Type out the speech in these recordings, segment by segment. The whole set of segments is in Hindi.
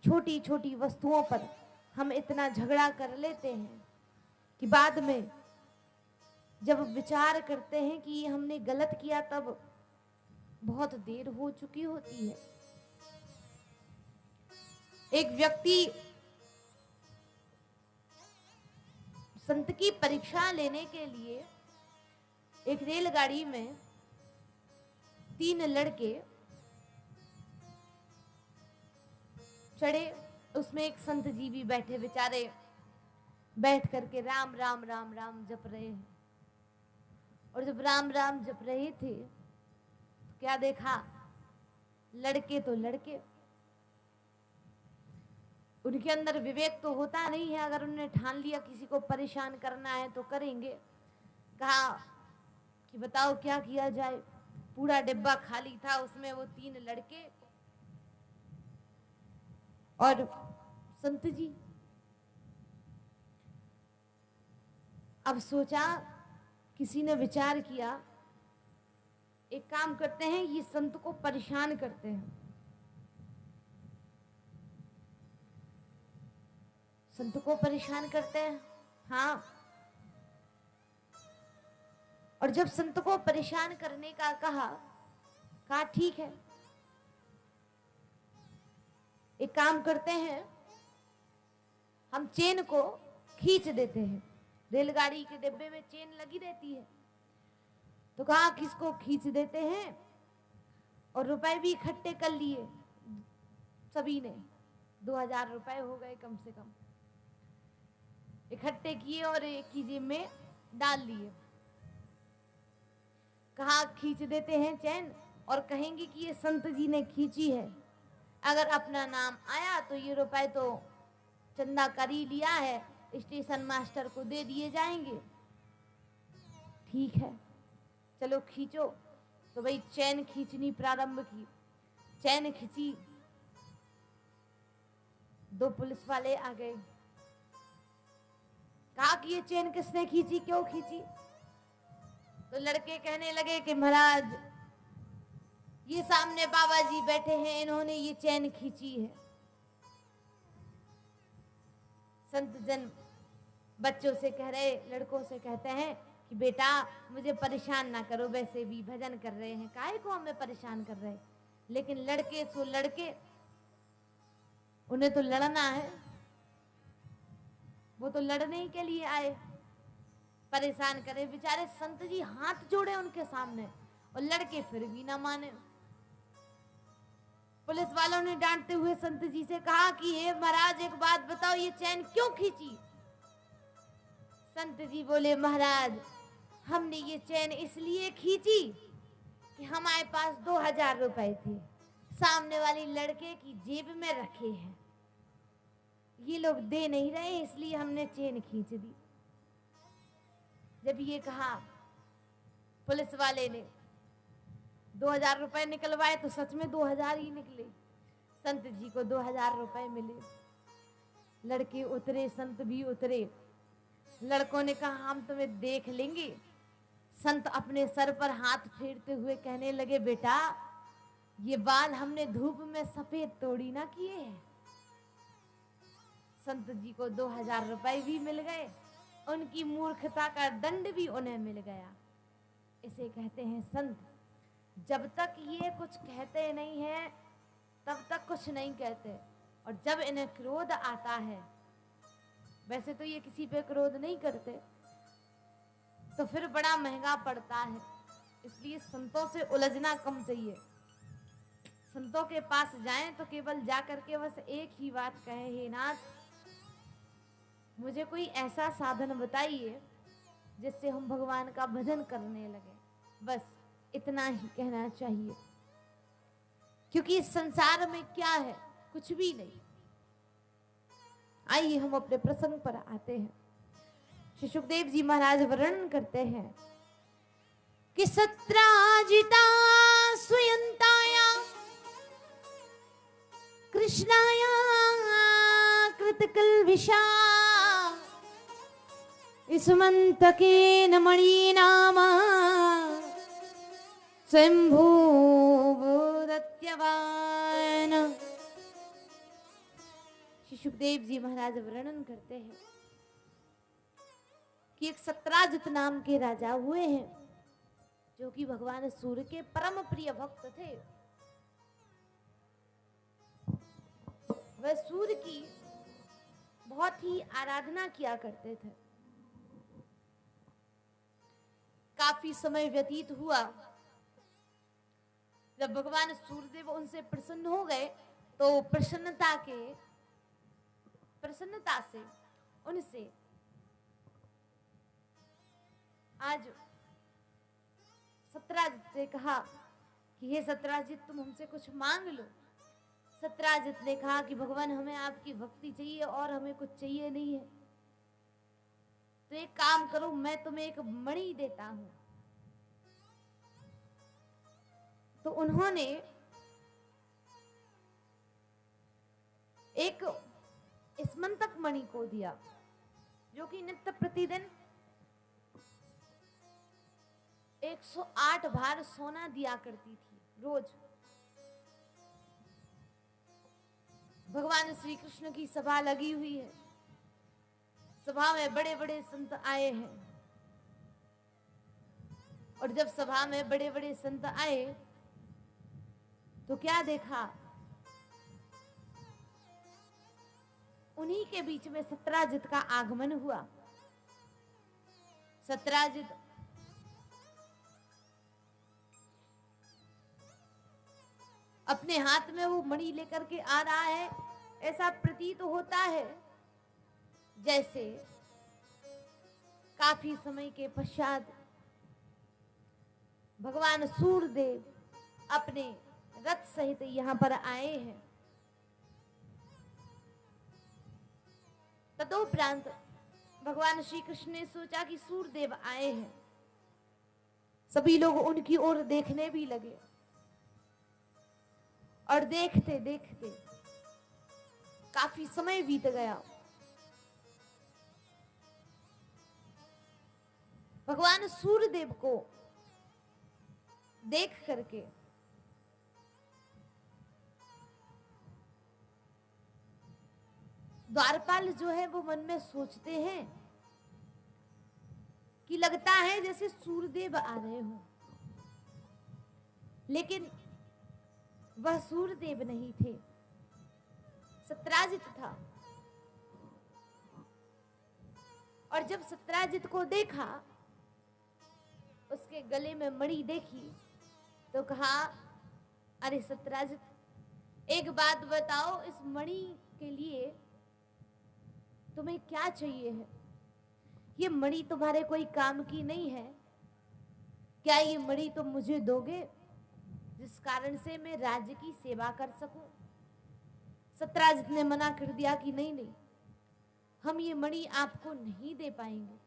छोटी छोटी वस्तुओं पर हम इतना झगड़ा कर लेते हैं कि बाद में जब विचार करते हैं कि हमने गलत किया तब बहुत देर हो चुकी होती है। एक व्यक्ति संत की परीक्षा लेने के लिए एक रेलगाड़ी में 3 लड़के चढ़े। उसमें एक संत जी भी बैठे, बेचारे बैठ करके राम राम राम राम जप रहे हैं। और जब राम राम जप रहे थे तो क्या देखा, लड़के तो लड़के, उनके अंदर विवेक तो होता नहीं है। अगर उन्होंने ठान लिया किसी को परेशान करना है तो करेंगे। कहा कि बताओ क्या किया जाए। पूरा डिब्बा खाली था, उसमें वो 3 लड़के और संत जी। अब सोचा, किसी ने विचार किया, एक काम करते हैं, ये संत को परेशान करते हैं। संत को परेशान करते हैं, हाँ। और जब संत को परेशान करने का कहा ठीक है, एक काम करते हैं, हम चेन को खींच देते हैं। रेलगाड़ी के डिब्बे में चेन लगी रहती है, तो कहा किसको खींच देते हैं। और रुपए भी इकट्ठे कर लिए सभी ने, 2000 रुपए हो गए कम से कम, इकट्ठे किए और एक की जेब में डाल लिए। कहा खींच देते हैं चैन और कहेंगे कि ये संत जी ने खींची है। अगर अपना नाम आया तो ये रुपए तो चंदा कर ही लिया है, स्टेशन मास्टर को दे दिए जाएंगे। ठीक है, चलो खींचो। तो भाई चैन खींचनी प्रारंभ की, चैन खींची, 2 पुलिस वाले आ गए। कहा कि ये चैन किसने खींची, क्यों खींची। तो लड़के कहने लगे कि महाराज ये सामने बाबा जी बैठे हैं, इन्होंने ये चैन खींची है। संत जन बच्चों से कह रहे, लड़कों से कहते हैं कि बेटा मुझे परेशान ना करो, वैसे भी भजन कर रहे हैं, काहे को हमें परेशान कर रहे हैं। लेकिन लड़के सो लड़के, उन्हें तो लड़ना है, वो तो लड़ने के लिए आए, परेशान करे। बेचारे संत जी हाथ जोड़े उनके सामने और लड़के फिर भी ना माने। पुलिस वालों ने डांटते हुए संत जी से कहा कि हे महाराज एक बात बताओ, ये चैन क्यों खींची। संत जी बोले महाराज हमने ये चैन इसलिए खींची कि हमारे पास 2000 रुपए थे, सामने वाली लड़के की जेब में रखे हैं, ये लोग दे नहीं रहे, इसलिए हमने चेन खींच दी। जब ये कहा पुलिस वाले ने 2000 रुपए निकलवाए तो सच में 2000 ही निकले। संत जी को 2000 रुपए मिले। लड़के उतरे, संत भी उतरे। लड़कों ने कहा हम तुम्हें देख लेंगे। संत अपने सर पर हाथ फेरते हुए कहने लगे बेटा ये बाल हमने धूप में सफेद तोड़ी ना किए हैं। संत जी को 2000 रुपए भी मिल गए, उनकी मूर्खता का दंड भी उन्हें मिल गया। इसे कहते हैं संत। जब तक ये कुछ कहते नहीं है तब तक कुछ नहीं कहते, और जब इन्हें क्रोध आता है, वैसे तो ये किसी पे क्रोध नहीं करते, तो फिर बड़ा महंगा पड़ता है। इसलिए संतों से उलझना कम चाहिए। संतों के पास जाएं तो केवल जा करके बस एक ही बात कहे, हे नाथ मुझे कोई ऐसा साधन बताइए जिससे हम भगवान का भजन करने लगे, बस इतना ही कहना चाहिए। क्योंकि इस संसार में क्या है, कुछ भी नहीं। आइए हम अपने प्रसंग पर आते हैं। श्री सुखदेव जी महाराज वर्णन करते हैं कि सत्राजिता स्वयंताया कृष्णाया कृतकल्विषा इसमन्तकेन मणिनामा शम्भो बोधत्यवान्। सुखदेव जी महाराज वर्णन करते हैं कि एक सत्राजित नाम के राजा हुए हैं, जो कि भगवान सूर्य के परम प्रिय भक्त थे। वह सूर्य की बहुत ही आराधना किया करते थे। काफी समय व्यतीत हुआ, जब भगवान सूर्यदेव उनसे प्रसन्न हो गए तो प्रसन्नता से उनसे आज सत्राजित से कहा कि हे सत्राजित, तुम हमसे कुछ मांग लो। सत्राजित ने कहा कि भगवान, हमें आपकी भक्ति चाहिए और हमें कुछ चाहिए नहीं है, तो एक काम करो, मैं तुम्हें एक मणि देता हूं। तो उन्होंने एक स्मंतक मणि को दिया, जो कि नित्य प्रतिदिन 108 भार सोना दिया करती थी रोज। भगवान श्री कृष्ण की सभा लगी हुई है, सभा में बड़े बड़े संत आए हैं, और जब सभा में बड़े बड़े संत आए तो क्या देखा, उन्हीं के बीच में सत्राजित का आगमन हुआ। सत्राजित अपने हाथ में वो मणि लेकर के आ रहा है। ऐसा प्रतीत होता है जैसे काफी समय के पश्चात भगवान सूर्यदेव अपने रथ सहित यहां पर आए हैं। तदोपरांत भगवान श्री कृष्ण ने सोचा कि सूर्यदेव आए हैं, सभी लोग उनकी ओर देखने भी लगे, और देखते देखते काफी समय बीत गया। भगवान सूर्यदेव को देख करके द्वारपाल जो है वो मन में सोचते हैं कि लगता है जैसे सूर्यदेव आ रहे हो, लेकिन वह सूर्यदेव नहीं थे, सत्राजित था। और जब सत्राजित को देखा, उसके गले में मणि देखी, तो कहा, अरे सत्राजित, एक बात बताओ, इस मणि के लिए तुम्हें क्या चाहिए है? ये मणि तुम्हारे कोई काम की नहीं है, क्या ये मणि तुम मुझे दोगे जिस कारण से मैं राज्य की सेवा कर सकूं? सत्राजित ने मना कर दिया कि नहीं नहीं, हम ये मणि आपको नहीं दे पाएंगे।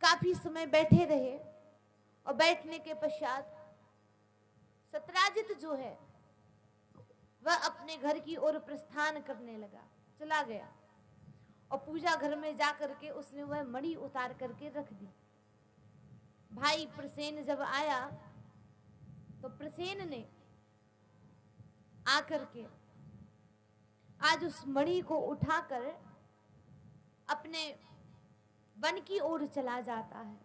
काफी समय बैठे रहे, और बैठने के पश्चात सत्राजित जो है वह अपने घर की ओर प्रस्थान करने लगा, चला गया, और पूजा घर में जाकर के उसने वह मणि उतार करके रख दी। भाई प्रसेन जब आया तो प्रसेन ने आकर के आज उस मणि को उठाकर अपने वन की ओर चला जाता है।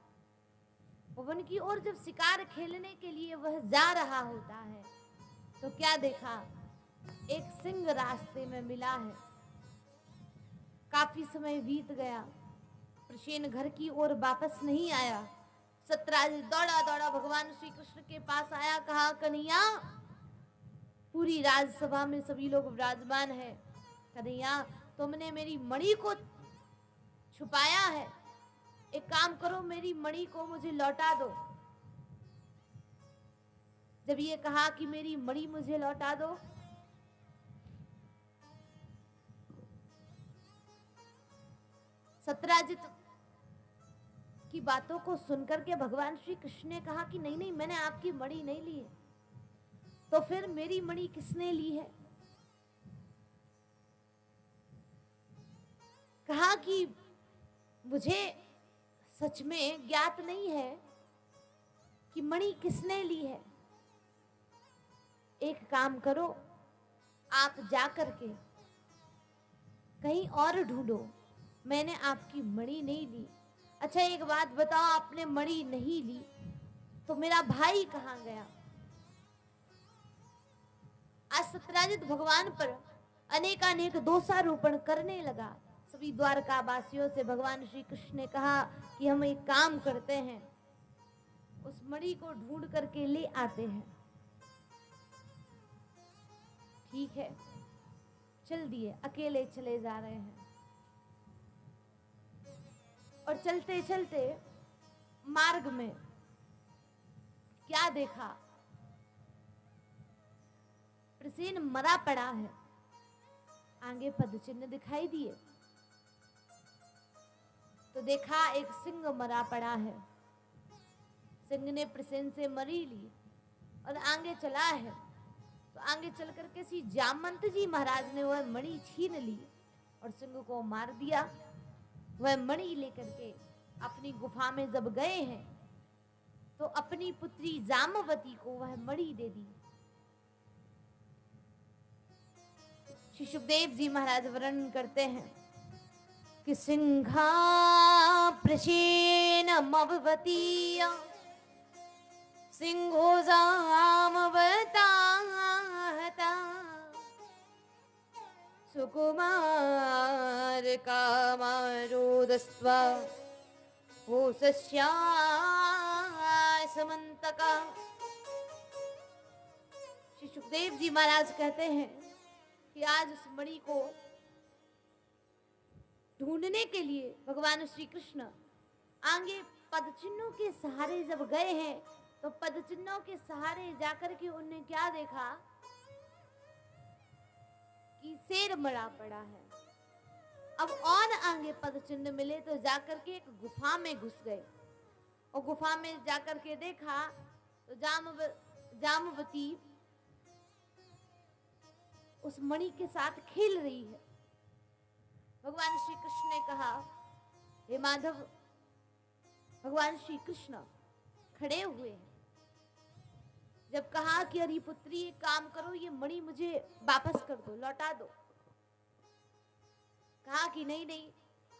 वन की ओर जब शिकार खेलने के लिए वह जा रहा होता है, तो क्या देखा, एक सिंह रास्ते में मिला है। काफी समय बीत गया, प्रसेन घर की ओर वापस नहीं आया। सत्राजित दौड़ा दौड़ा भगवान श्री कृष्ण के पास आया, कहा, कन्हैया, पूरी राजसभा में सभी लोग विराजमान है, कन्हैया, तुमने मेरी मणि को छुपाया है, एक काम करो, मेरी मणि को मुझे लौटा दो। जब ये कहा कि मेरी मणि मुझे लौटा दो, सत्राजित की बातों को सुनकर के भगवान श्री कृष्ण ने कहा कि नहीं नहीं, मैंने आपकी मणि नहीं ली है, तो फिर मेरी मणि किसने ली है? कहा कि मुझे सच में ज्ञात नहीं है कि मणि किसने ली है। एक काम करो, आप जाकर के कहीं और ढूंढो, मैंने आपकी मणि नहीं ली। अच्छा एक बात बताओ, आपने मणि नहीं ली तो मेरा भाई कहाँ गया? आज सत्यराजित भगवान पर अनेकानेक दोषारोपण करने लगा। सभी द्वारका वासियों से भगवान श्री कृष्ण ने कहा कि हम एक काम करते हैं, उस मणि को ढूंढ करके ले आते हैं। ठीक है, चल दिए, अकेले चले जा रहे हैं। और चलते चलते मार्ग में क्या देखा? प्रसेन मरा पड़ा है, आगे पद चिन्ह दिखाई दिए तो देखा एक सिंह मरा पड़ा है। सिंह ने प्रसेन से मरी ली और आगे चला है। तो आगे चल करके श्री जामवंत जी महाराज ने वह मणि छीन ली और सिंह को मार दिया। वह मणि लेकर के अपनी गुफा में जब गए हैं तो अपनी पुत्री जामवती को वह मणि दे दी। श्री सुखदेव जी महाराज वर्णन करते हैं कि सिंहा प्रसेन मवती सिंहो जामवता सुकुमार कामारोदस्त्वा हो समंतका। श्री सुखदेव जी महाराज कहते हैं कि आज उस मणि को ढूंढने के लिए भगवान श्री कृष्ण आगे पदचिन्हों के सहारे जब गए हैं तो पदचिन्हों के सहारे जाकर के उन्हें क्या देखा कि शेर मरा पड़ा है। अब और आगे पदचिन्ह मिले तो जाकर के एक गुफा में घुस गए और गुफा में जाकर के देखा तो जामवती उस मणि के साथ खेल रही है। भगवान श्री कृष्ण ने कहा, हे माधव, भगवान श्री कृष्ण खड़े हुए हैं। जब कहा कि अरे पुत्री एक काम करो, ये मणि मुझे वापस कर दो, लौटा दो। कहा कि नहीं नहीं,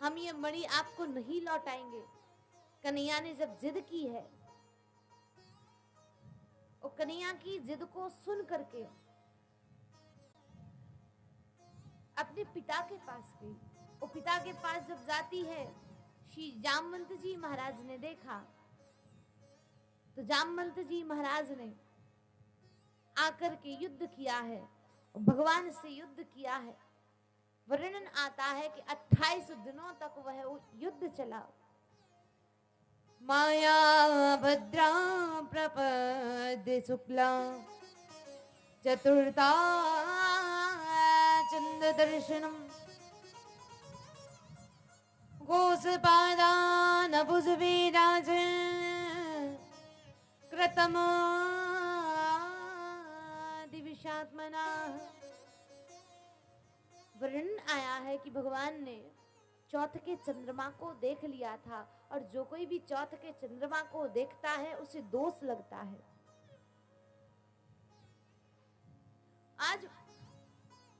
हम ये मणि आपको नहीं लौटाएंगे। कन्हैया ने जब जिद की है और कन्हैया की जिद को सुन करके अपने पिता के पास गई और पिता के पास जब जाती है, श्री जामवंत जी महाराज ने देखा तो जामवंत जी महाराज ने आकर के युद्ध किया है, भगवान से युद्ध किया है। वर्णन आता है कि 28 दिनों तक वह युद्ध चला। माया भद्रा प्रपद्य शुक्ला चतुर्था चंद्र दर्शनम गोसपादान भुजविराज कृतम दिविषात्मना। वर्णन आया है कि भगवान ने चौथ के चंद्रमा को देख लिया था और जो कोई भी चौथ के चंद्रमा को देखता है उसे दोष लगता है। आज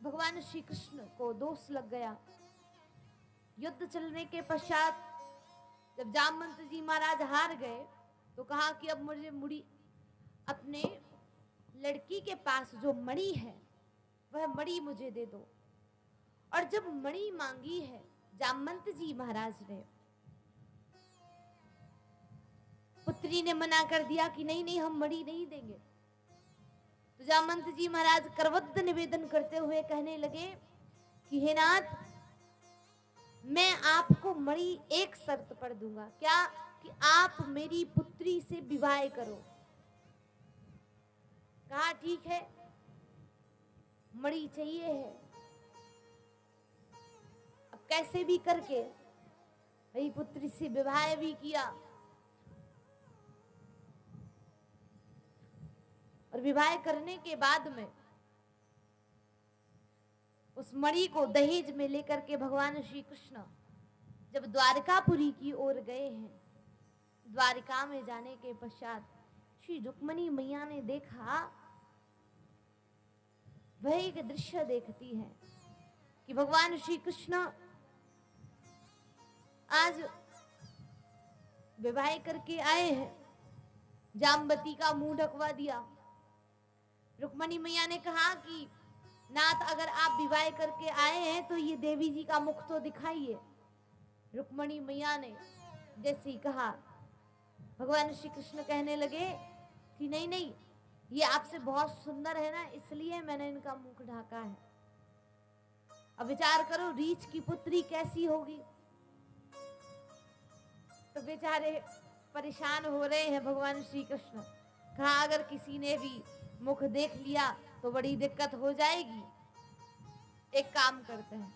भगवान श्री कृष्ण को दोष लग गया। युद्ध चलने के पश्चात जब जामवंत जी महाराज हार गए तो कहा कि अब मुझे मुड़ी अपने लड़की के पास जो मणि है वह मणि मुझे दे दो। और जब मणि मांगी है जामवंत जी महाराज ने, पुत्री ने मना कर दिया कि नहीं नहीं, हम मणि नहीं देंगे। तो जामवंत जी महाराज करवद्ध निवेदन करते हुए कहने लगे कि हे नाथ, मैं आपको मणि एक शर्त पर दूंगा। क्या? कि आप मेरी पुत्री से विवाह करो। कहा ठीक है, मणि चाहिए है, अब कैसे भी करके मेरी पुत्री से विवाह भी किया और विवाह करने के बाद में उस मणि को दहेज में लेकर के भगवान श्री कृष्ण जब द्वारकापुरी की ओर गए हैं, द्वारिका में जाने के पश्चात श्री रुक्मिणी मैया ने देखा, वह एक दृश्य देखती है कि भगवान श्री कृष्ण आज विवाह करके आए हैं, जामवती का मुंह ढकवा दिया। रुक्मणी मैया ने कहा कि नाथ, अगर आप विवाह करके आए हैं तो ये देवी जी का मुख तो दिखाइए। रुक्मणी मैया ने जैसे ही कहा, भगवान श्री कृष्ण कहने लगे कि नहीं नहीं, ये आपसे बहुत सुंदर है ना, इसलिए मैंने इनका मुख ढाका है। अब विचार करो, रीछ की पुत्री कैसी होगी। तो बेचारे परेशान हो रहे हैं भगवान श्री कृष्ण। कहा अगर किसी ने भी मुख देख लिया तो बड़ी दिक्कत हो जाएगी, एक काम करते हैं।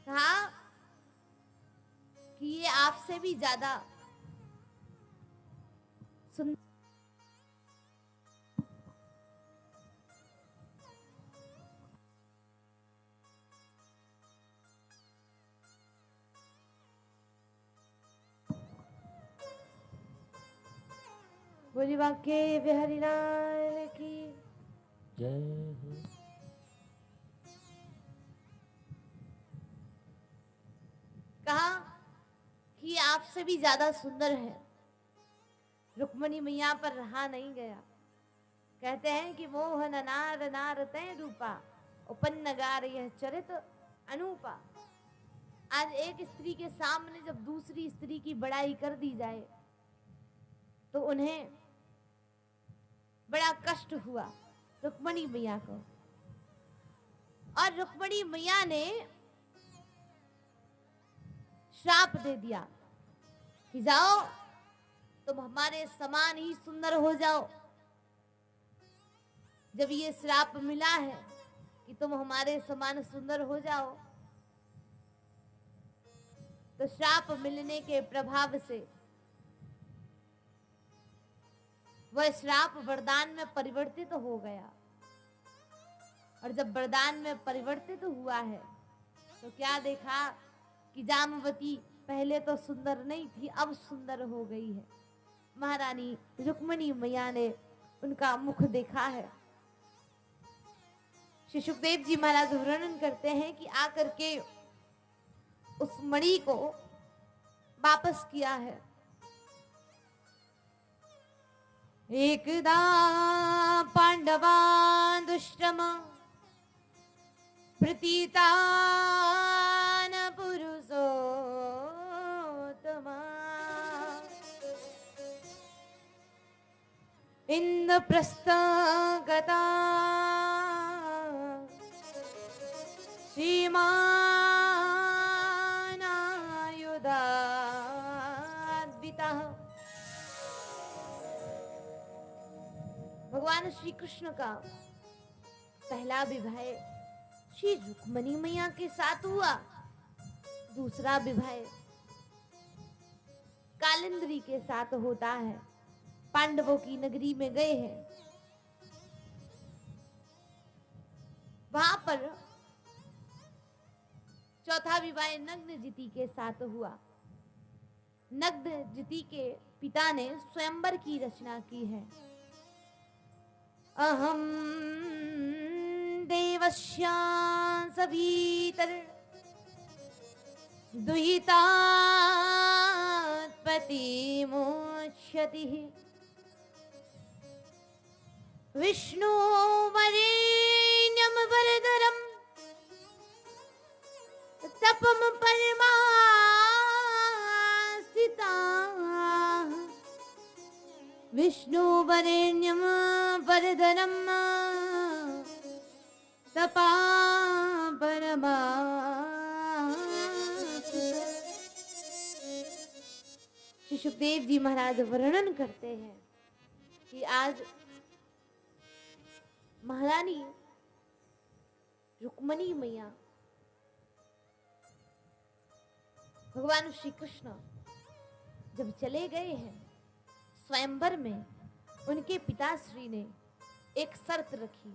कहा कि ये आपसे भी ज्यादा सुंदर, बोली वाक्य बिहारी लाल की जय हो। कहा कि आपसे भी ज्यादा सुंदर है। रुक्मणी मैया पर रहा नहीं गया। कहते हैं कि मोहन नार नार तय रूपा, उपन्न गार यह चरित अनूपा। आज एक स्त्री के सामने जब दूसरी स्त्री की बड़ाई कर दी जाए तो उन्हें बड़ा कष्ट हुआ रुक्मणी मैया को। और रुक्मणी मैया ने श्राप दे दिया कि जाओ तुम हमारे समान ही सुंदर हो जाओ। जब ये श्राप मिला है कि तुम हमारे समान सुंदर हो जाओ, तो श्राप मिलने के प्रभाव से वह श्राप वरदान में परिवर्तित हो गया। और जब वरदान में परिवर्तित हुआ है तो क्या देखा कि जामवती पहले तो सुंदर नहीं थी, अब सुंदर हो गई है। महारानी रुक्मणी मैया ने उनका मुख देखा है। श्री सुखदेव जी महाराज वर्णन करते हैं कि आकर के उस मणि को वापस किया है। एकदा पांडवान् दुष्टम प्रतीतान् पुरुषोत्तमा, इंद्रप्रस्थगता श्रीमानायुधान्वितः। भगवान श्री कृष्ण का पहला विवाह श्री रुक्मणी मैया के साथ हुआ, दूसरा विवाह कालिंदी के साथ होता है। पांडवों की नगरी में गए हैं, वहां पर चौथा विवाह नग्नजिति के साथ हुआ। नग्नजिति के पिता ने स्वयंवर की रचना की है। अहम देवस्या सभीतर दुहितात्पति मोक्षति, विष्णु वरेण्यम वरदरम तपम परमास्थिता, विष्णु वरेण्यम वरदरम तपा परमा। श्री सुखदेव जी महाराज वर्णन करते हैं कि आज महारानी रुक्मणी मैया भगवान श्री कृष्ण जब चले गए हैं स्वयंवर में, उनके पिताश्री ने एक शर्त रखी।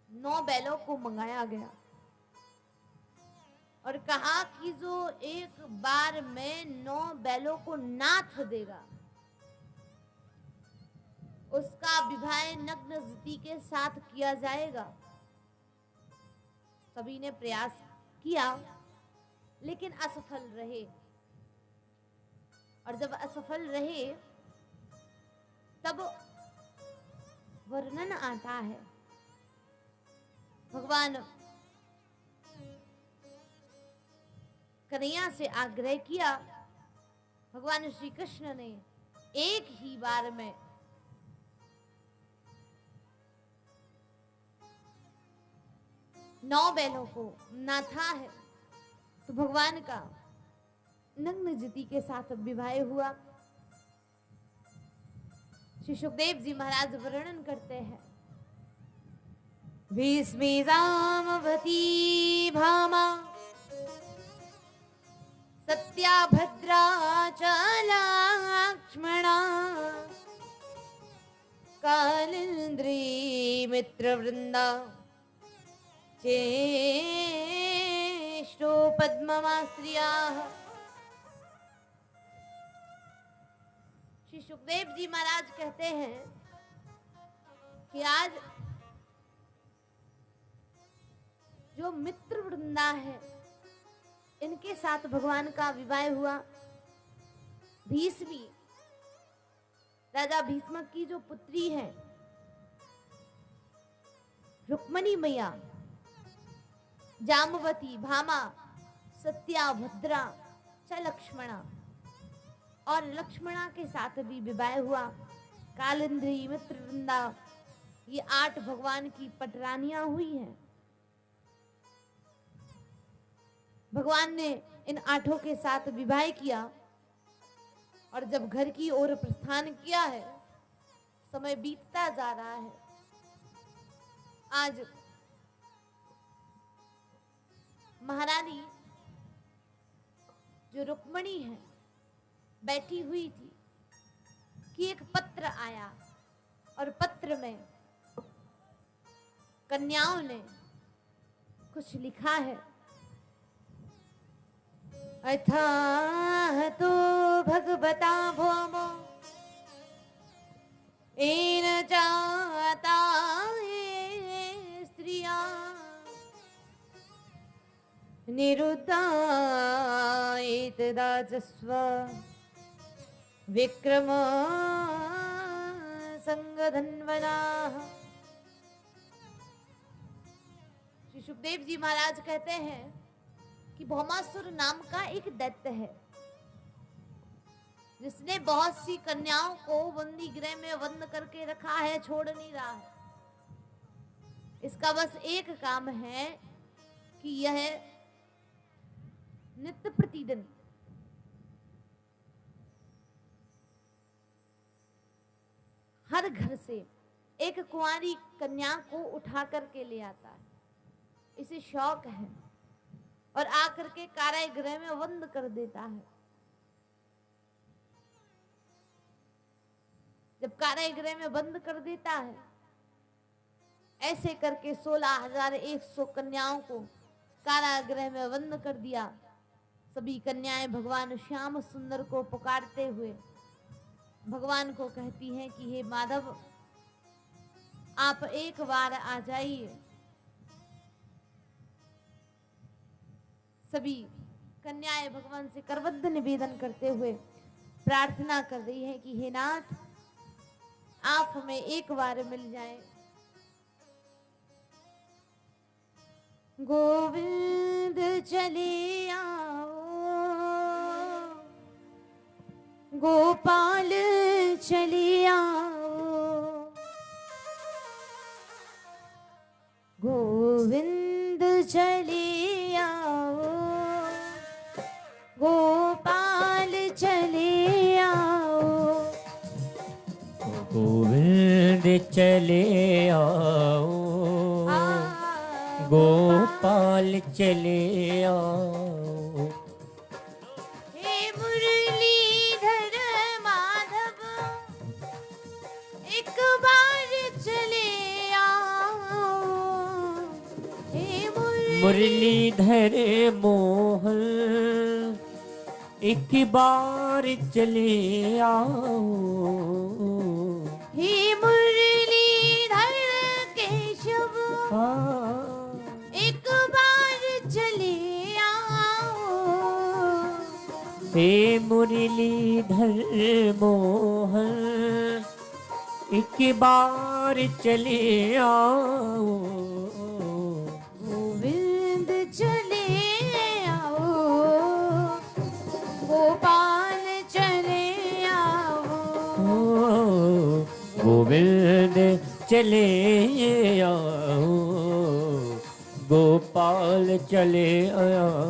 9 बैलों को मंगाया गया और कहा कि जो एक बार में 9 बैलों को नाथ देगा उसका विवाह नग्न बेइज्जती के साथ किया जाएगा। सभी ने प्रयास किया लेकिन असफल रहे, और जब असफल रहे तब वर्णन आता है, भगवान कन्हैया से आग्रह किया। भगवान श्री कृष्ण ने एक ही बार में नौ बैलों को नाथा है, तो भगवान का नग्न जति के साथ विवाह हुआ। श्री सुखदेव जी महाराज वर्णन करते हैं, भीष्मी जामवती भामा सत्या भद्रा च लक्ष्मणा कालिंद्री मित्रवृंदा चेष्टो पद्ममास्त्रियाः। श्री सुखदेव जी महाराज कहते हैं कि आज जो मित्र वृंदा है, इनके साथ भगवान का विवाह हुआ। भीष्मी, राजा भीष्मक की जो पुत्री है रुक्मणी मैया, जामवती, भामा, सत्या, भद्रा च लक्ष्मणा, और लक्ष्मणा के साथ भी विवाह हुआ। कालिंद्री, मित्रवृंदा, ये 8 भगवान की पटरानियां हुई हैं। भगवान ने इन 8 के साथ विवाह किया, और जब घर की ओर प्रस्थान किया है, समय बीतता जा रहा है। आज महारानी जो रुक्मणी है बैठी हुई थी कि एक पत्र आया, और पत्र में कन्याओं ने कुछ लिखा है। अथाह तो भगवता भौमो एन जाता स्त्रिया निरुद्धायेतदाचस्व विक्रम संगधन्वनाः। श्री सुखदेव जी महाराज कहते हैं कि भौमासुर नाम का एक दैत्य है, जिसने बहुत सी कन्याओं को बंदी गृह में बंद करके रखा है, छोड़ नहीं रहा है। इसका बस एक काम है कि यह नित्य प्रतिदिन हर घर से एक कुंवारी कन्या को उठा करके ले आता है। इसे शौक है, और आकर के कारागृह में बंद कर देता है। जब कारागृह में बंद कर देता है, ऐसे करके 16,100 कन्याओं को कारागृह में बंद कर दिया। सभी कन्याएं भगवान श्याम सुंदर को पुकारते हुए भगवान को कहती हैं कि हे माधव, आप एक बार आ जाइए। सभी कन्याएं भगवान से करबद्ध निवेदन करते हुए प्रार्थना कर रही है कि हे नाथ, आप हमें एक बार मिल जाएं। गोविंद चले आओ, गोपाल चले आओ, गोविंद चले आओ, गोपाल चले आओ, गोविंद चले आओ, गोपाल चले आओ। हे मुरलीधर माधव, एक बार चले आओ। हे मुरलीधर मोहन, एक बार चले आओ। हे मुरलीधर हे मुरलीधर मोहन एक बार चले आओ, गोविंद चले आओ, गोपाल चले आओ, गोविंद चले आओ, गोपाल चले आओ।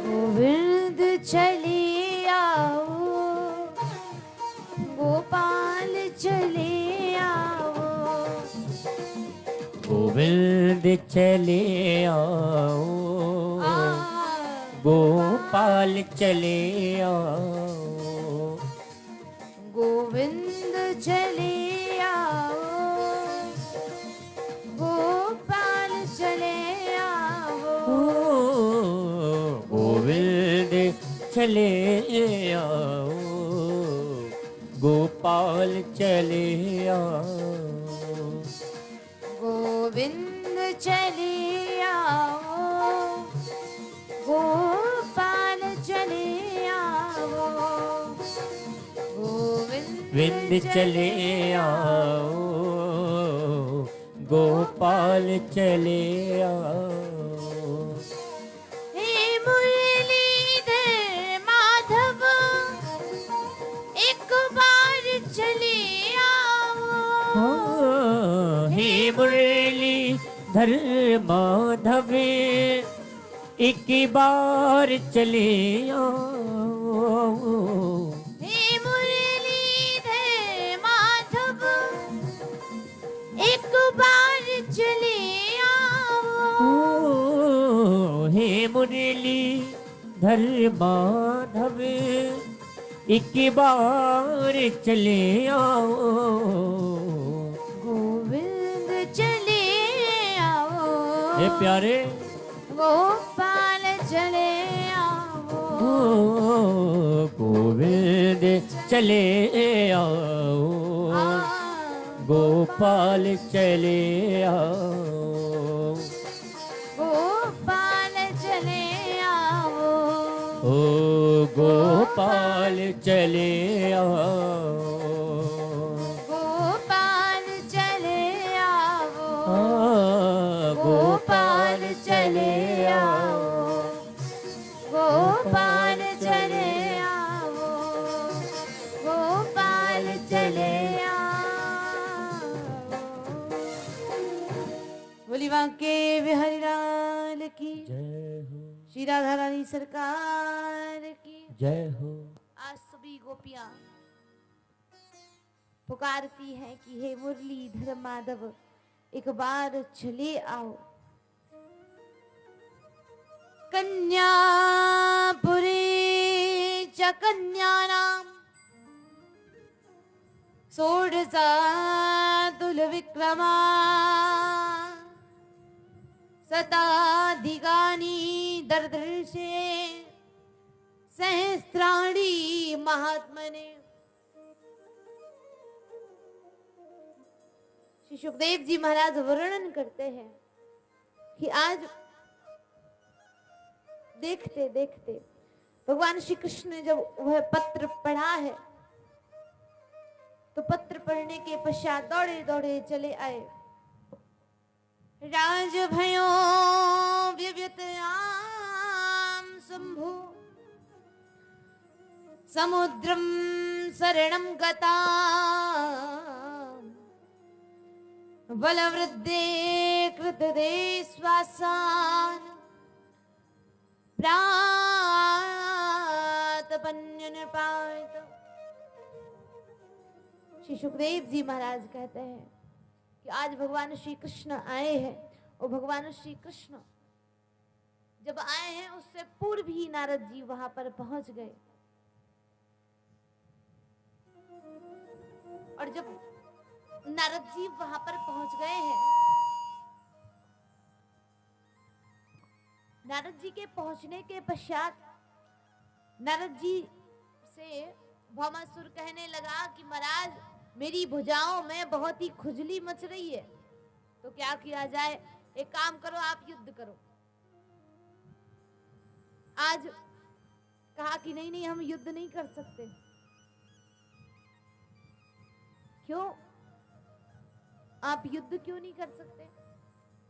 गोविंद चले आओ, गोपाल चले आओ, गोविंद चले आओ, गोपाल चले आओ, गोविंद चले आओ, गोपाल चले आओ, गोविंद चले आओ, गोपाल चले आओ, गोविंद चले आओ, गोपाल चले आओ, विंद चले आओ, गोपाल चले आओ। हे मुरलीधर माधव एक बार चले आओ, हे मुरलीधर माधव एक बार चले आओ, हे मुरलीधर माधव एक बार चले आओ, हे मुरलीधर माधव एक बार चले आओ, गोविंद चले आओ, हे प्यारे गोपाल चले आओ, गोविंद चले आओ, गोपाल चले आओ, गोपाल चले आओ, ओ गोपाल चले आओ, गोपाल चले आओ, गोपाल चले आओ, गोपाल चले आओ, गोपाल चले आओ। बोली बांके बिहारी लाल की जय हो, श्री राधा रानी सरकार की जय हो। आज सभी गोपियां पुकारती हैं कि हे मुरलीधर माधव एक बार चले आओ। कन्यापुरी च कन्यानां षोडशातुल विक्रमा शताधिकानि दर्दर्शे सहस्राणि महात्मने। श्री सुखदेव जी महाराज वर्णन करते हैं कि आज देखते देखते भगवान श्री कृष्ण ने जब वह पत्र पढ़ा है तो पत्र पढ़ने के पश्चात दौड़े दौड़े चले आए। राज भयो व्यव्यतयाम शंभु समुद्रम शरणं गता बलवृद्धे कृतदे श्वासान् प्रात प्रपन्न निपात। श्री सुखदेव जी महाराज कहते हैं कि आज भगवान श्री कृष्ण आए हैं, और भगवान श्री कृष्ण जब आए हैं उससे पूर्व ही नारद जी वहां पर पहुंच गए। और जब नारद जी वहां पर पहुंच गए हैं, नारद जी के पहुंचने के पश्चात नारद जी से भौमासुर कहने लगा कि महाराज मेरी भुजाओं में बहुत ही खुजली मच रही है, तो क्या किया जाए? एक काम करो, आप युद्ध करो। आज कहा कि नहीं नहीं, हम युद्ध नहीं कर सकते। क्यों? आप युद्ध क्यों नहीं कर सकते?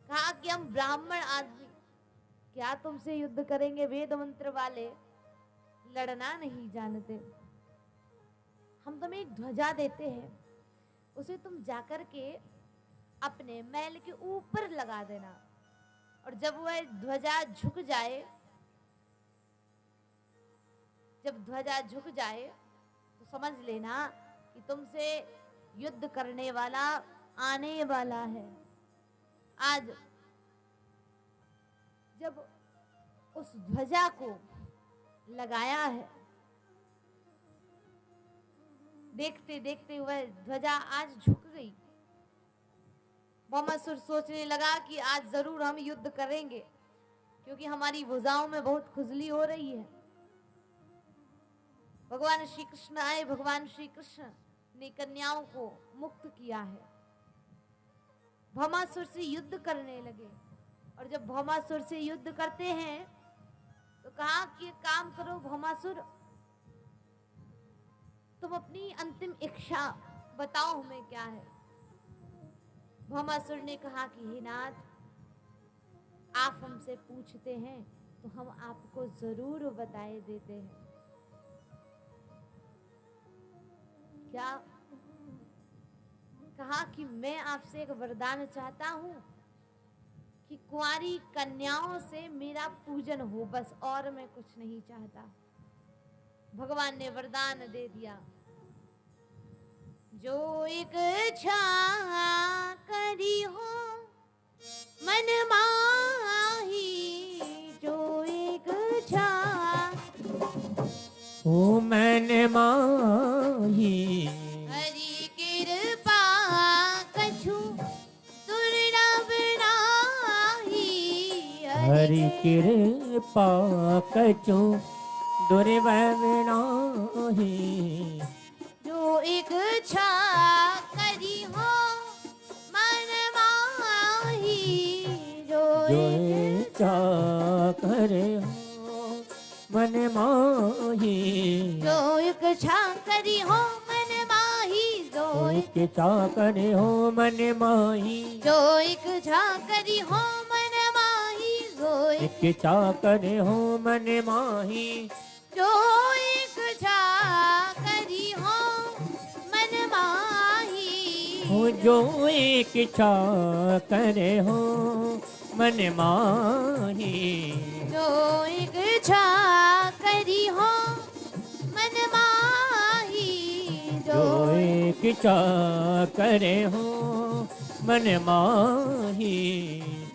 कहा कि हम ब्राह्मण आदमी क्या तुमसे युद्ध करेंगे? वेद मंत्र वाले लड़ना नहीं जानते। हम तुम्हें एक ध्वजा देते हैं, उसे तुम जाकर के अपने महल के ऊपर लगा देना, और जब वह ध्वजा झुक जाए, जब ध्वजा झुक जाए तो समझ लेना कि तुमसे युद्ध करने वाला आने वाला है। आज जब उस ध्वजा को लगाया है, देखते देखते वह ध्वजा आज झुक गई। भौमासुर सोचने लगा कि आज जरूर हम युद्ध करेंगे, क्योंकि हमारी भुजाओं में बहुत खुजली हो रही है। भगवान श्री कृष्ण आए, भगवान श्री कृष्ण ने कन्याओं को मुक्त किया है। भौमासुर से युद्ध करने लगे, और जब भौमासुर से युद्ध करते हैं तो कहा कि काम करो भौमासुर, तुम अपनी अंतिम इच्छा बताओ हमें क्या है। भौमासुर ने कहा कि हे नाथ, आप हमसे पूछते हैं तो हम आपको जरूर बताए देते हैं। क्या? कहा कि मैं आपसे एक वरदान चाहता हूं कि कुंवारी कन्याओं से मेरा पूजन हो, बस, और मैं कुछ नहीं चाहता। भगवान ने वरदान दे दिया, जो एक इच्छा करी हो मन माही, जो एक इच्छा ओ मैंने माही, हरि कृपा कछु दुर्लभ नाही, हरि कृपा कछु दुर्लभ नाही, जो एक इच्छा करी हो मन माही, जो एक इच्छा करे हो मन माही, जो एक इच्छा करी हो मन माही, जो एक इच्छा करे हो मन माही, जो एक इच्छा करी हो मन माही, जो एक इच्छा करे हो मन माही, जो एक इच्छा करी हो मन माही, हो जो एक इच्छा करे हो मन माही, जो एक इच्छा करी हो मन माही, जो एक इच्छा करे हो मन माही,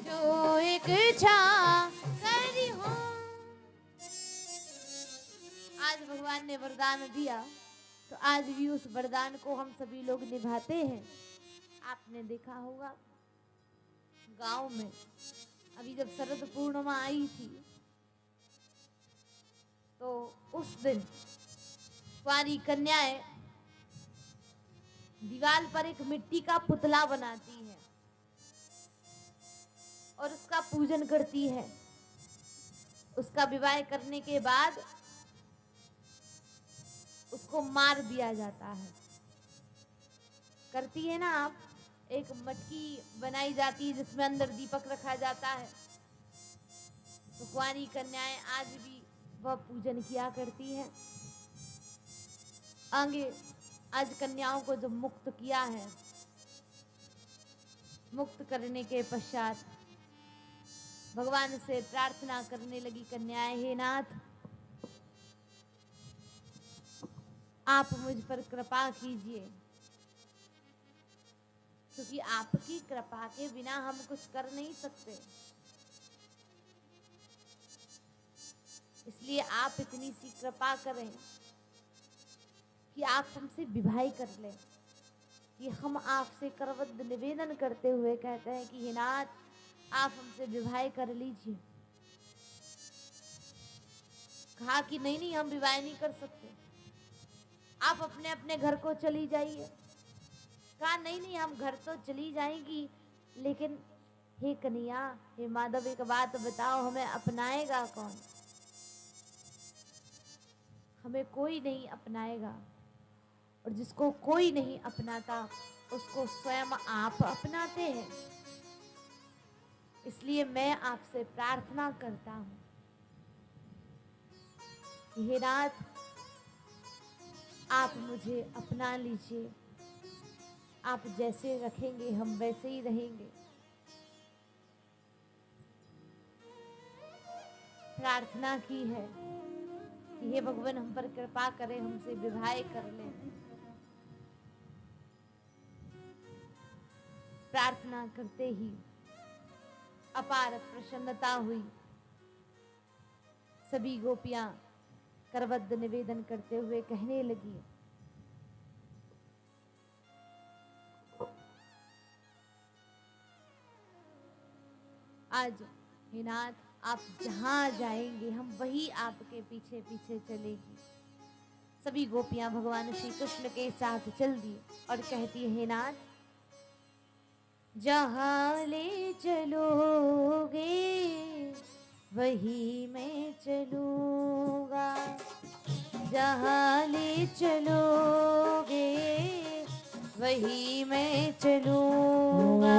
जो एक इच्छा करी हो। आज भगवान ने वरदान दिया, तो आज भी उस वरदान को हम सभी लोग निभाते हैं। आपने देखा होगा गांव में अभी जब शरद पूर्णिमा आई थी, तो उस दिन कुंवारी कन्याएं दीवार पर एक मिट्टी का पुतला बनाती है और उसका पूजन करती है। उसका विवाह करने के बाद उसको मार दिया जाता है। करती है ना आप? एक मटकी बनाई जाती है जिसमें अंदर दीपक रखा जाता है। तो कुंवारी कन्याएं आज भी वह पूजन किया करती हैं। आगे आज कन्याओं को जब मुक्त किया है, मुक्त करने के पश्चात भगवान से प्रार्थना करने लगी कन्याएं, हे नाथ, आप मुझ पर कृपा कीजिए, क्योंकि आपकी कृपा के बिना हम कुछ कर नहीं सकते। इसलिए आप इतनी सी कृपा करें कि आप हमसे विवाह कर लें। कि हम आपसे करवद्ध निवेदन करते हुए कहते हैं कि हे नाथ, आप हमसे विवाह कर लीजिए। कहा कि नहीं नहीं, हम विवाह नहीं कर सकते, आप अपने अपने घर को चली जाइए। कहा नहीं नहीं, हम घर तो चली जाएंगी, लेकिन हे कन्हैया, हे माधव, एक बात बताओ, हमें अपनाएगा कौन? हमें कोई नहीं अपनाएगा, और जिसको कोई नहीं अपनाता उसको स्वयं आप अपनाते हैं। इसलिए मैं आपसे प्रार्थना करता हूं कि हे नाथ, आप मुझे अपना लीजिए। आप जैसे रखेंगे हम वैसे ही रहेंगे। प्रार्थना की है कि हे भगवान, हम पर कृपा करें, हमसे विवाह कर लें। प्रार्थना करते ही अपार प्रसन्नता हुई। सभी गोपियां करवद्ध निवेदन करते हुए कहने लगी, आज हे नाथ, आप जहां जाएंगे हम वही आपके पीछे पीछे चलेगी। सभी गोपियां भगवान श्री कृष्ण के साथ चल दी और कहती है, हे नाथ, जहां ले चलोगे वही मैं चलूंगा। जहां ले चलोगे वही मैं चलूंगा।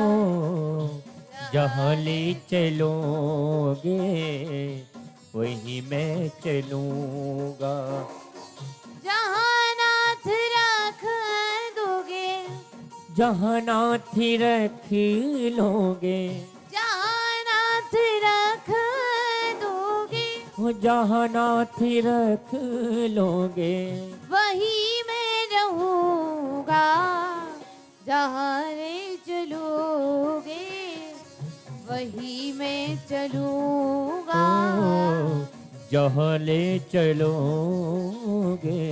जहाँ ले चलोगे वही मैं चलूँगा। जहां नाथ रख दोगे, जहाँ नाथ रख लोगे, जहां नाथ रख दोगे वो जहाँ नाथ रख लोगे वही मैं रहूंगा। जहां ले चलोगे वही मैं चलूंगा। जहाँ ले चलोगे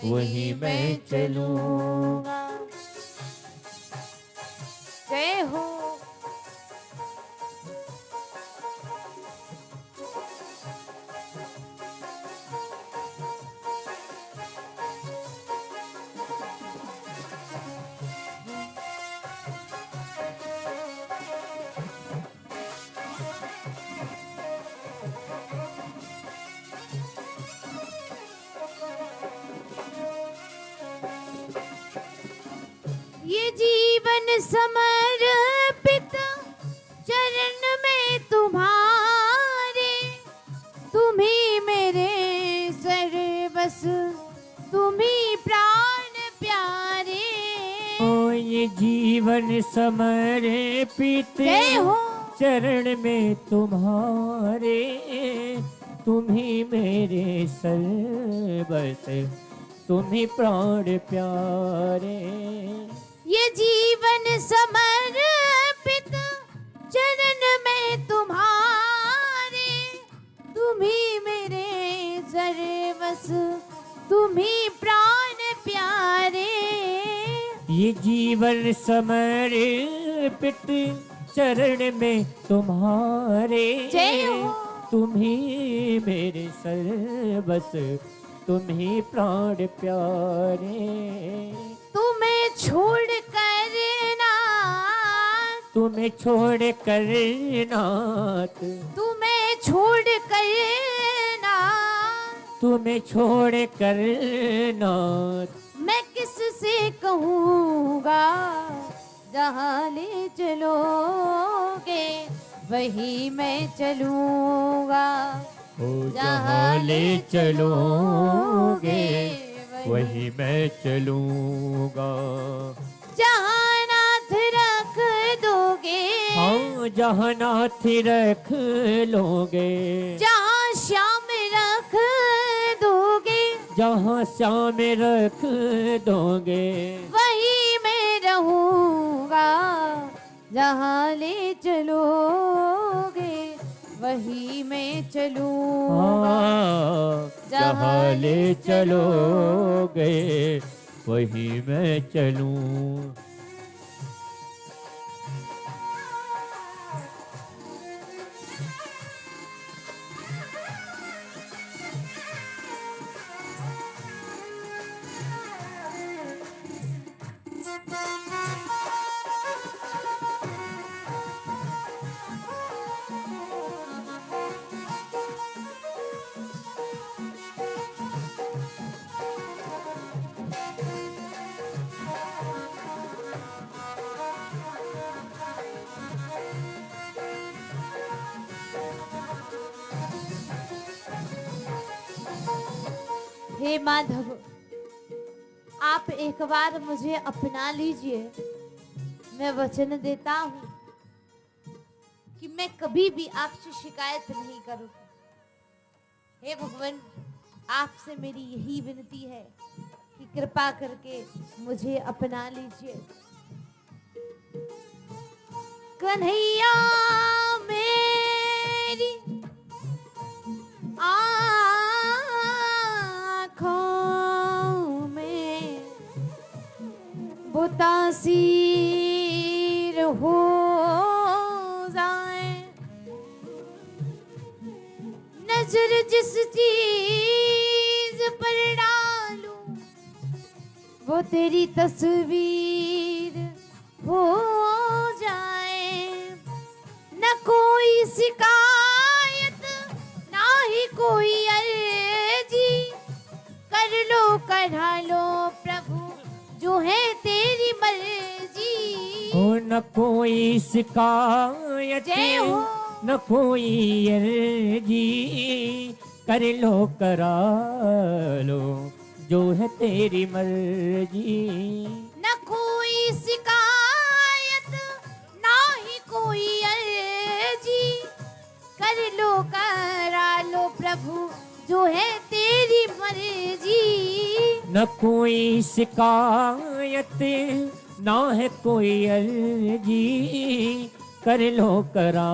वही मैं चलूँगा। जय हो। ये जीवन समर्पित चरण में तुम्हारे, तुम्ही मेरे सर्वस्व, तुम्ही प्राण प्यारे। ओ ये जीवन समर्पित जय हो। चरण में तुम्हारे, तुम्ही मेरे सर्वस्व, तुम्ही प्राण प्यारे। ये जीवन समर्पित चरण में तुम्हारे, तुम्ही मेरे सर्वस्व, तुम्ही प्राण प्यारे। ये जीवन समर्पित चरण में तुम्हारे, जय हो। तुम्ही मेरे सर्वस्व, तुम्ही प्राण प्यारे। तुम्हें छोड़ कर ना, तुम्हें छोड़ कर नाथ, तुम्हें छोड़ कर ना, तुम्हें छोड़ कर नाथ, मैं किससे कहूँगा। जहाँ ले चलोगे वही मैं चलूँगा। ओ जहाँ ले चलोगे वही मैं चलूँगा। जहाँ नाथ रख दोगे, हाँ जहाँ नाथ रख लोगे, जहाँ श्याम रख दोगे जहाँ श्याम रख दोगे वही मैं रहूंगा, जहाँ ले चलोगे वही मैं चलूंगा। हाँ, जहाँ ले चलोगे वही मैं चलूं। हे माधव, आप एक बार मुझे अपना लीजिए। मैं वचन देता हूँ कि मैं कभी भी आपसे शिकायत नहीं करूँगी। हे भगवान, आपसे मेरी यही विनती है कि कृपा करके मुझे अपना लीजिए। कन्हैया मेरी आँखों में वो तासीर हो जाए, नजर जिस चीज पर डालूं वो तेरी तस्वीर हो जाए। न कोई शिकायत ना ही कोई अर्जी, कर लो कढ़ा लो प्रभु जो है तेरी मर्जी। हो न कोई शिकायत जय हो। न कोई अर्जी, कर लो करा लो जो है तेरी मर्जी। न कोई शिकायत ना ही कोई अर्जी, कर लो करा लो प्रभु जो है तेरी मर्जी। न कोई शिकायत ना है कोई अर्जी, कर लो करा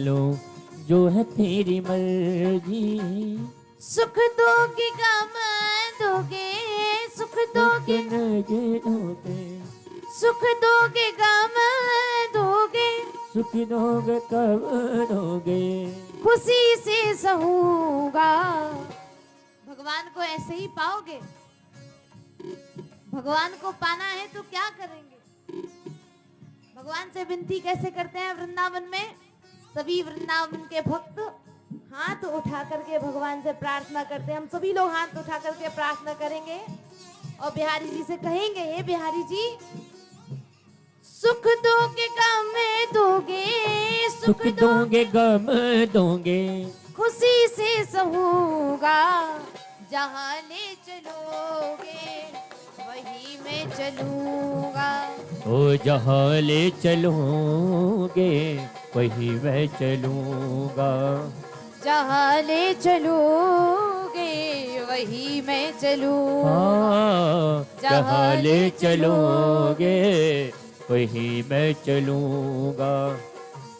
लो जो है तेरी मर्जी। सुख दोगे गम दोगे, सुख दोगे, सुख दोगे गम दोगे, सुख दोगे कब दोगे, खुशी से सहूंगा। भगवान को ऐसे ही पाओगे। भगवान को पाना है तो क्या करेंगे? भगवान से विनती कैसे करते हैं वृंदावन में? सभी वृंदावन के भक्त हाथ उठा करके भगवान से प्रार्थना करते हैं। हम सभी लोग हाथ उठा करके प्रार्थना करेंगे और बिहारी जी से कहेंगे, हे बिहारी जी, सुख दोगे गम दोगे, सुख दोगे गम दोगे, खुशी से सहूंगा। जहाँ ले चलोगे वही मैं चलूंगा। ओ जहाँ ले चलोगे वही मैं चलूंगा। जहाँ ले चलोगे वही मैं चलूंगा। हाँ, जहाँ ले चलोगे वही मैं चलूंगा।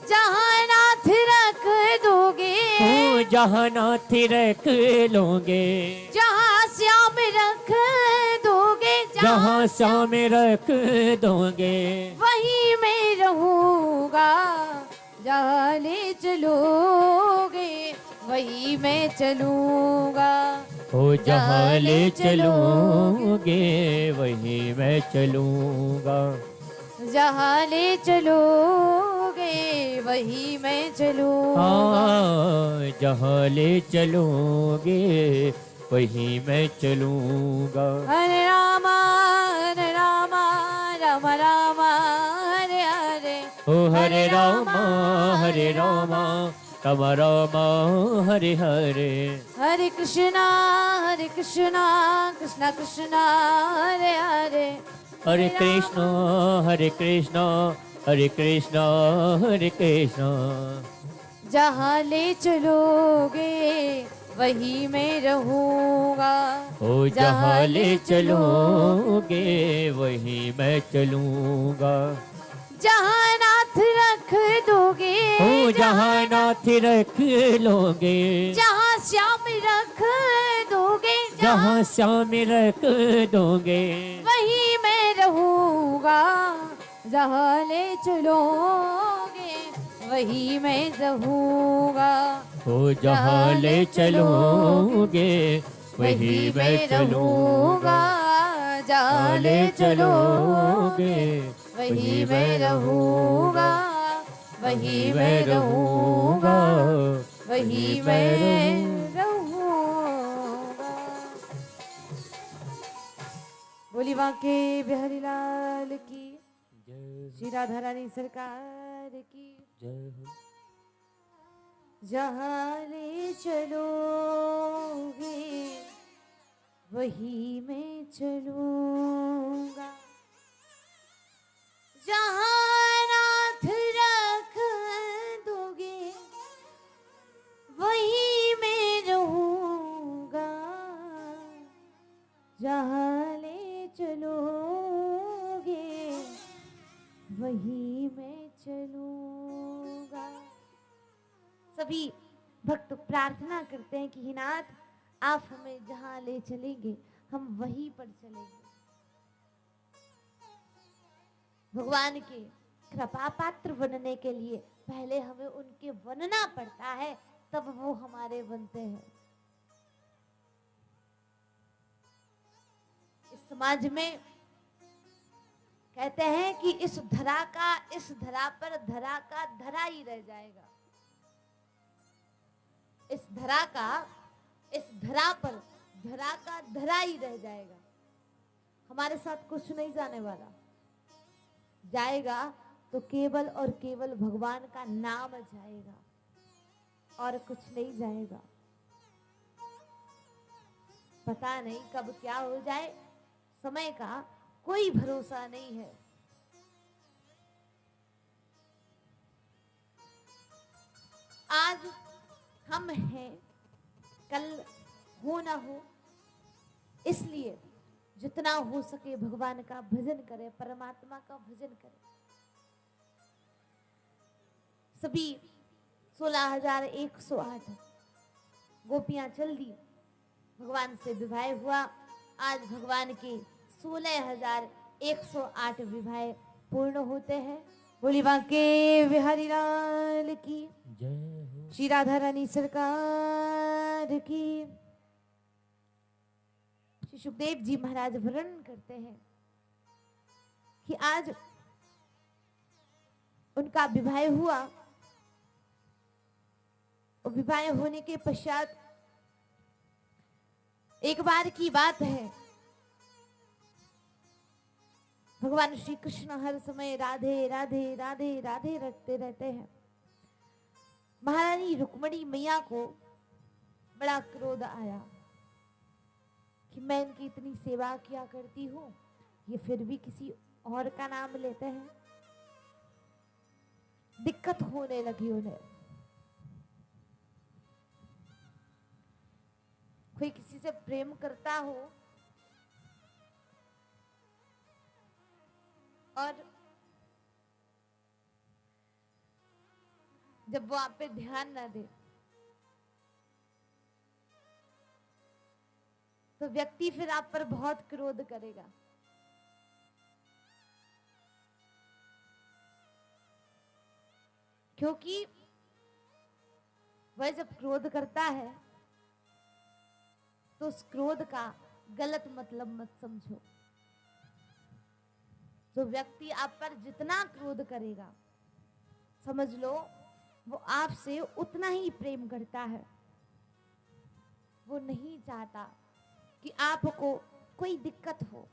जहाँ नाथ रख दोगे, ओ जहाँ नाथ रख लोगे, जहाँ श्याम रख दोगे, जहाँ श्याम रख दोगे, वही मैं रहूंगा। जहाँ ले चलोगे वही मैं चलूंगा। ओ जहाँ ले चलोगे वही मैं चलूंगा। जहाँ ले चलोगे वही मैं चलूंगा। हाँ, जहाँ ले चलोगे वही मैं चलूंगा। हरे रामा राम रामा हरे हरे। ओ हरे रामा राम रामा हरे हरे। हरे कृष्णा कृष्णा कृष्णा हरे हरे। हरे कृष्णा हरे कृष्णा हरे कृष्णा हरे कृष्णा। जहाँ ले चलोगे वही मैं रहूंगा। ओ जहाँ ले चलोगे वहीं मैं चलूँगा। जहाँ नाथ रख दोगे, ओ जहाँ नाथ रख लोगे, जहाँ श्याम रख दोगे, जहाँ श्याम रख दोगे, वही मैं रहूंगा। जहाँ ले चलोगे वही मैं रहूंगा। ओ जहाँ ले चलोगे वहीं मैं चलूँगा। जहाँ ले चलोगे वही मैं रहूंगा। वही मैं रहूंगा। वही मैं रहूंगा। बोली बांके बिहारी लाल की, श्री राधा रानी सरकार की। जहाँ ले चलोगे वही मैं चलूंगा। जहाँ नाथ रख दोगे वही मैं रहूंगा। जहाँ ले चलोगे वही मैं चलूंगा। सभी भक्त प्रार्थना करते हैं कि हे नाथ, आप हमें जहाँ ले चलेंगे हम वहीं पर चलेंगे। भगवान के कृपा पात्र बनने के लिए पहले हमें उनके बनना पड़ता है, तब वो हमारे बनते हैं। इस समाज में कहते हैं कि इस धरा पर धरा का धरा ही रह जाएगा। इस धरा पर धरा का धरा ही रह जाएगा। हमारे साथ कुछ नहीं जाने वाला, जाएगा तो केवल और केवल भगवान का नाम जाएगा और कुछ नहीं जाएगा। पता नहीं कब क्या हो जाए, समय का कोई भरोसा नहीं है। आज हम हैं, कल हो ना हो, इसलिए जितना हो सके भगवान का भजन करें, परमात्मा का भजन करें। सभी 16,108 गोपियां चल दी, भगवान से विवाह हुआ। आज भगवान के 16,108 विवाह पूर्ण होते हैं। बोली बांके बिहारी लाल की, श्री राधा रानी सरकार की। श्री सुखदेव जी महाराज वर्णन करते हैं कि आज उनका विवाह हुआ और विवाह होने के पश्चात एक बार की बात है, भगवान श्री कृष्ण हर समय राधे राधे राधे राधे रटते रहते हैं। महारानी रुक्मणी मैया को बड़ा क्रोध आया कि मैं इनकी इतनी सेवा किया करती हूँ, ये फिर भी किसी और का नाम लेते हैं। दिक्कत होने लगी उन्हें। कोई किसी से प्रेम करता हो और जब वो आप पे ध्यान ना दे तो व्यक्ति फिर आप पर बहुत क्रोध करेगा। क्योंकि वह जब क्रोध करता है तो उस क्रोध का गलत मतलब मत समझो। तो व्यक्ति आप पर जितना क्रोध करेगा, समझ लो वो आपसे उतना ही प्रेम करता है। वो नहीं चाहता कि आपको कोई दिक्कत हो।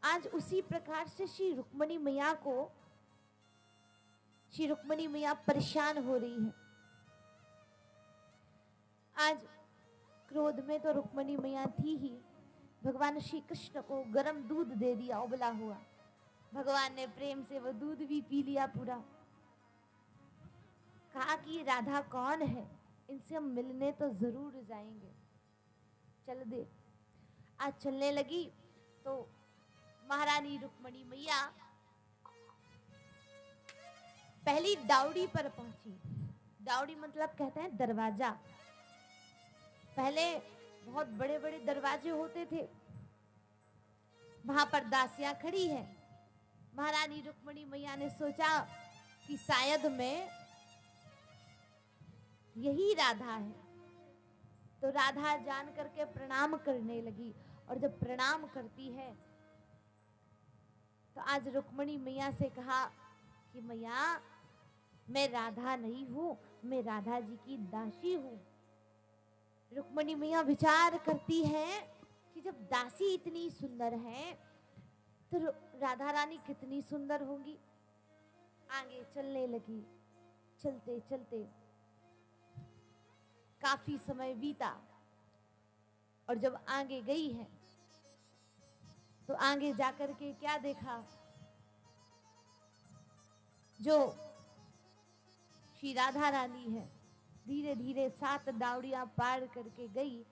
आज उसी प्रकार से श्री रुक्मणी मैया परेशान हो रही है। आज क्रोध में तो रुक्मणी मैया थी ही, भगवान श्री कृष्ण को गरम दूध दे दिया उबला हुआ। भगवान ने प्रेम से वो दूध भी पी लिया पूरा। कहा कि राधा कौन है, इनसे हम मिलने तो जरूर जाएंगे, चल दे। आज चलने लगी तो महारानी रुक्मणी मैया पहली दावड़ी पर पहुंची। दावड़ी मतलब कहते हैं दरवाजा। पहले बहुत बड़े बड़े दरवाजे होते थे, वहां पर दासियां खड़ी है। महारानी रुक्मणी मैया ने सोचा कि शायद मैं यही राधा है, तो राधा जान करके प्रणाम करने लगी। और जब प्रणाम करती है तो आज रुक्मणी मैया से कहा कि मैया मैं राधा नहीं हूं, मैं राधा जी की दासी हूं। रुक्मणी मैया विचार करती है कि जब दासी इतनी सुंदर है तो राधा रानी कितनी सुंदर होंगी। आगे चलने लगी। चलते चलते काफी समय बीता और जब आगे गई है तो आगे जाकर के क्या देखा, जो श्री राधा रानी है धीरे धीरे 7 दावड़ियां पार करके गई।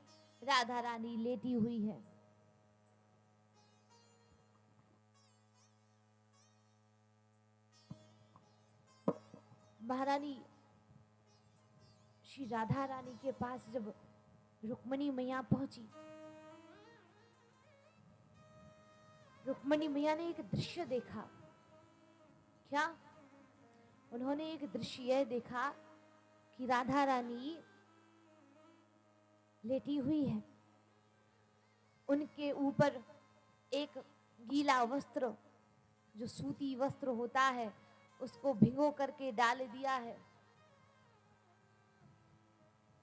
राधा रानी लेटी हुई है। महारानी श्री राधा रानी के पास जब रुक्मणी मैया पहुंची, रुक्मणी मैया ने एक दृश्य देखा। क्या? उन्होंने एक दृश्य यह देखा कि राधा रानी लेटी हुई है, उनके ऊपर एक गीला वस्त्र, जो सूती वस्त्र होता है, उसको भिगो करके डाल दिया है।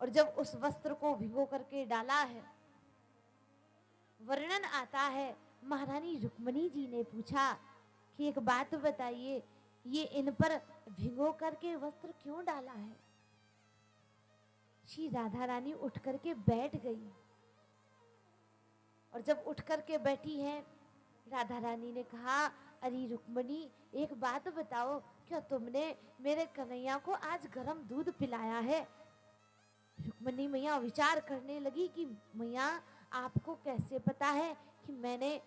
और जब उस वस्त्र को भिगो करके डाला है, वर्णन आता है, महारानी रुक्मणी जी ने पूछा कि एक बात बताइए, ये इन पर भिगो करके वस्त्र क्यों डाला है? श्री राधा रानी उठ करके बैठ गई। और जब उठ करके बैठी है, राधा रानी ने कहा, अरे रुक्मणी एक बात बताओ, क्या तुमने मेरे कन्हैया को आज गर्म दूध पिलाया है? रुक्मणी मैया विचार करने लगी कि मैया आपको कैसे पता है कि मैंने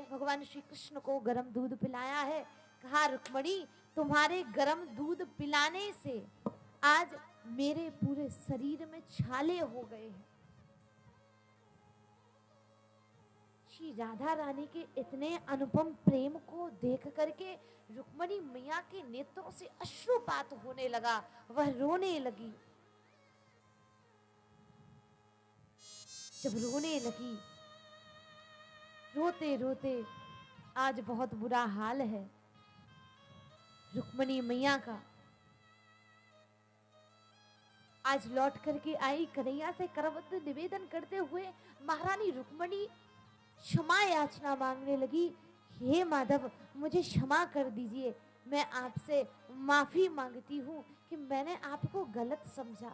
भगवान श्री कृष्ण को गर्म दूध पिलाया है? कहा, रुक्मणी तुम्हारे गर्म दूध पिलाने से आज मेरे पूरे शरीर में छाले हो गए हैं। श्री राधा रानी के इतने अनुपम प्रेम को देख करके रुक्मणी मैया के नेत्रों से अश्रुपात होने लगा, वह रोने लगी। जब रोने लगी, रोते रोते आज बहुत बुरा हाल है रुक्मणी मैया का। आज लौट करके आई, कन्हैया से करबद्ध निवेदन करते हुए महारानी रुक्मणी क्षमा याचना मांगने लगी। हे माधव, मुझे क्षमा कर दीजिए, मैं आपसे माफी मांगती हूँ कि मैंने आपको गलत समझा।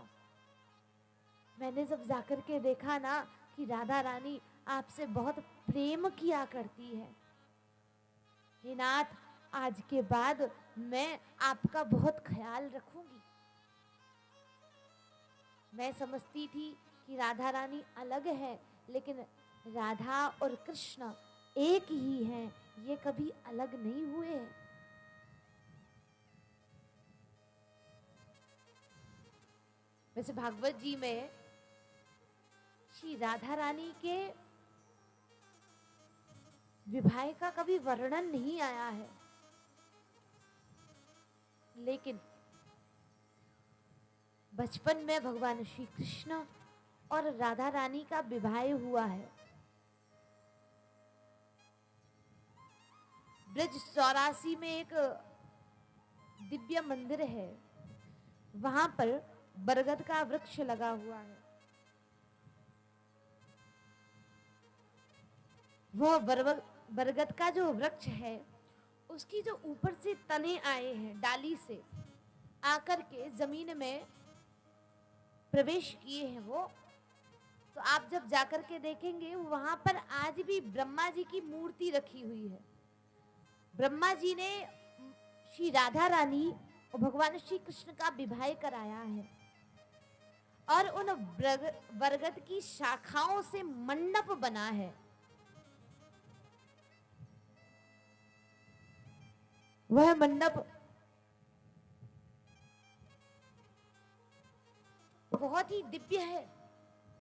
मैंने जब जाकर के देखा ना कि राधा रानी आपसे बहुत प्रेम किया करती है, हे नाथ, आज के बाद मैं आपका बहुत ख्याल रखूंगी। मैं समझती थी कि राधा रानी अलग है, लेकिन राधा और कृष्ण एक ही हैं, ये कभी अलग नहीं हुए हैं। वैसे भागवत जी में श्री राधा रानी के विवाह का कभी वर्णन नहीं आया है, लेकिन बचपन में भगवान श्री कृष्ण और राधा रानी का विवाह हुआ है। ब्रज 84 में एक दिव्य मंदिर है, वहां पर बरगद का वृक्ष लगा हुआ है। वह बरगद का जो वृक्ष है, उसकी जो ऊपर से तने आए हैं, डाली से आकर के जमीन में प्रवेश किए हैं वो, तो आप जब जाकर के देखेंगे वहां पर आज भी ब्रह्मा जी की मूर्ति रखी हुई है। ब्रह्मा जी ने श्री राधा रानी वो भगवान श्री कृष्ण का विवाह कराया है और उन बरगद की शाखाओं से मंडप बना है। वह मंडप बहुत ही दिव्य है।